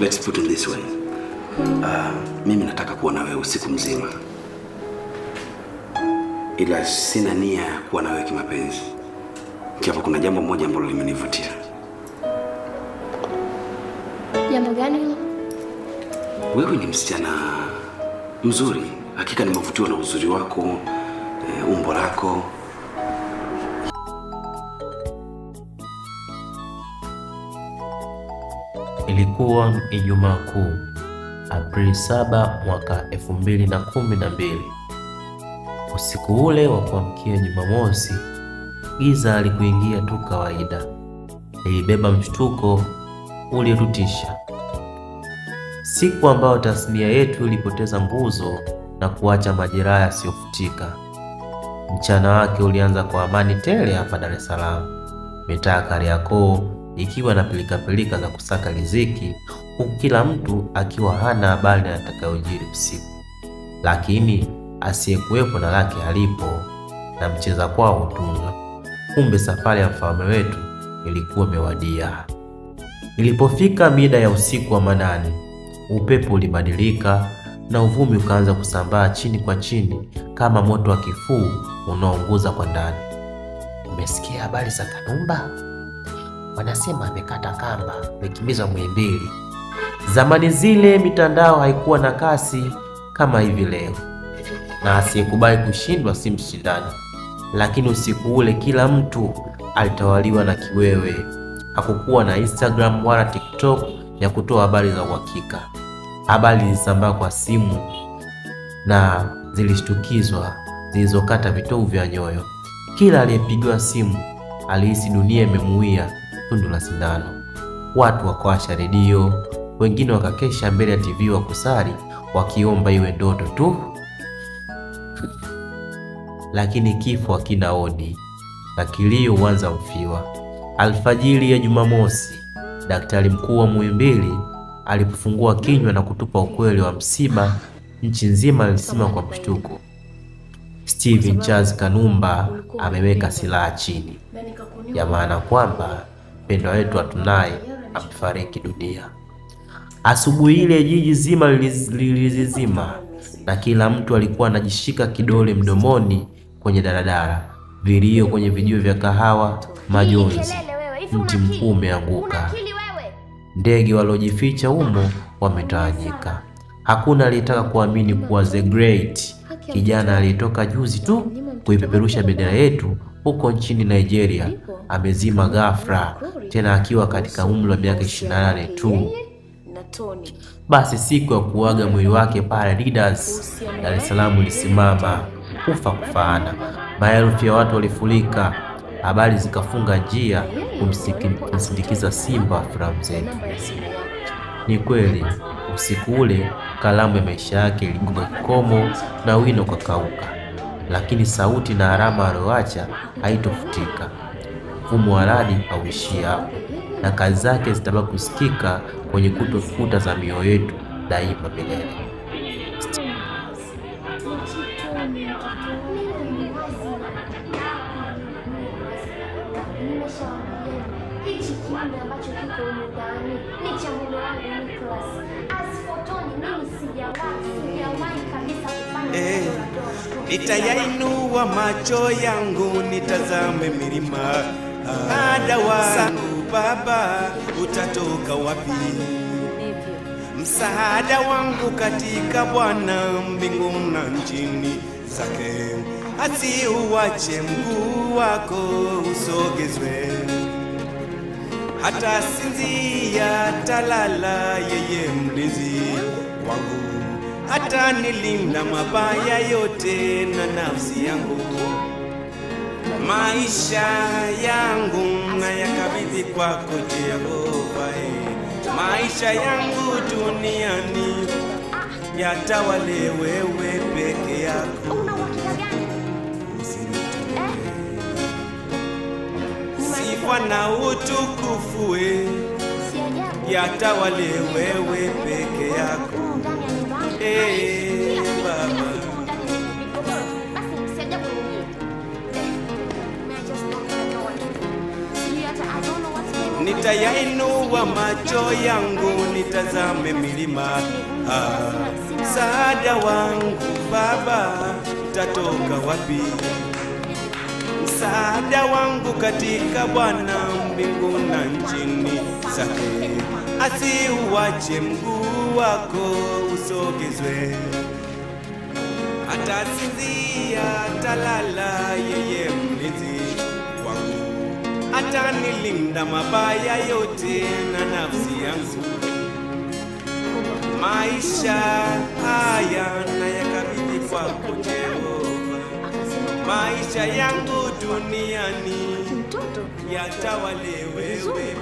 let's put it this way. Mimi nataka kuwa na wewe usiku mzima, ila sina nia ya kuwa na wewe kimapenzi. Japo kuna jambo moja ambalo limenivutia. Jambo gani hilo? Wewe ni msichana mzuri. Hakika nimevutiwa na uzuri wako, umbo lako. Ilikuwa Ijumaa Kuu, Aprili 7 mwaka 2012. Usiku ule wa kuamkia Jumamosi, giza alikuingia tu kawaida. Ilibeba mshtuko uliotutisha. Siku ambayo tasnia yetu ilipoteza nguzo na kuacha majeraha yasiyofutika. Mchana wake ulianza kwa amani tele hapa Dar es Salaam. Mitaa Kariakoo ikiwa na pilika za kusaka riziki, huku kila mtu akiwa hana habari na atakayojiri usiku. Lakini asiyekuwepo na lake halipo, na mcheza kwao utunga. Kumbe safari ya mfalme wetu ilikuwa imewadia. Ilipofika mida ya usiku wa manane, upepo ulibadilika na uvumi ukaanza kusambaa chini kwa chini kama moto wa kifuu unaounguza kwa ndani. Umesikia habari za Kanumba? Wanasema amekata kamba, amekimbizwa Muhimbili. Zamani zile mitandao haikuwa na kasi kama hivi leo, na asiyekubali kushindwa si mshindani. Lakini usiku ule kila mtu alitawaliwa na kiwewe. Hakukuwa na Instagram wala TikTok ya kutoa habari za uhakika. Habari zilisambaa kwa simu na zilishtukizwa, zilizokata vitovu vya nyoyo. Kila aliyepigiwa simu alihisi dunia imemuia tundu la sindano. Watu wakawasha redio, wengine wakakesha mbele ya TV wa kusali, wakiomba iwe ndoto tu. Lakini kifo hakina hodi, na kilio huanza mfiwa. Alfajiri ya Jumamosi, daktari mkuu wa Muhimbili alipofungua kinywa na kutupa ukweli wa msiba, nchi nzima ilisema kwa mshtuko. Steven Charles Kanumba ameweka silaha chini, ya maana kwamba mpendwa wetu hatunaye amefariki dunia. Asubuhi ile jiji zima lilizima, na kila mtu alikuwa anajishika kidole mdomoni kwenye daladala, vilio kwenye vijio vya kahawa, majonzi. Mti mkuu umeanguka, ndege waliojificha humo wametawanyika. Hakuna aliyetaka kuamini kuwa The Great, kijana aliyetoka juzi tu kuipeperusha bendera yetu huko nchini Nigeria, amezima ghafla, tena akiwa katika umri wa miaka 28 tu. Basi siku ya kuaga mwili wake pale Leaders Dar es Salaam ilisimama kufa kufaana. Maelfu ya watu walifurika, habari zikafunga njia kumsindikiza simba wa filamu zetu. Ni kweli usiku ule kalamu ya maisha yake iligonga kikomo na wino ukakauka, lakini sauti na alama aliyoacha haitofutika. Mfumo wa radi hauishii hapo, na kazi zake zitabaki kusikika kwenye kuta za mioyo yetu daima milele. Nitayainua macho yangu nitazame milima, msaada wangu Baba utatoka wapi? Msaada wangu katika Bwana mbinguni na nchini zake. Asiuache mguu wako usogezwe, hata sinzia talala, yeye mlinzi wangu, hata nilinda mabaya yote na nafsi yangu. Maisha yangu na yakabidhi kwako Jehova. Maisha yangu duniani yatawale wewe peke yako. Sifa na utukufu yatawale wewe peke yako. Baba, nitayainua macho yangu nitazame milima. Msaada wangu Baba utatoka wapi? Msaada wangu katika Bwana mbingu na nchini zake. Asiuache mguu wako usogezwe, atasinzia atalala, yeye mlinzi wangu atanilinda mabaya yote na nafsi yangu. Maisha haya nayakabidhi kwako Jehova, maisha yangu duniani yatawale wewe.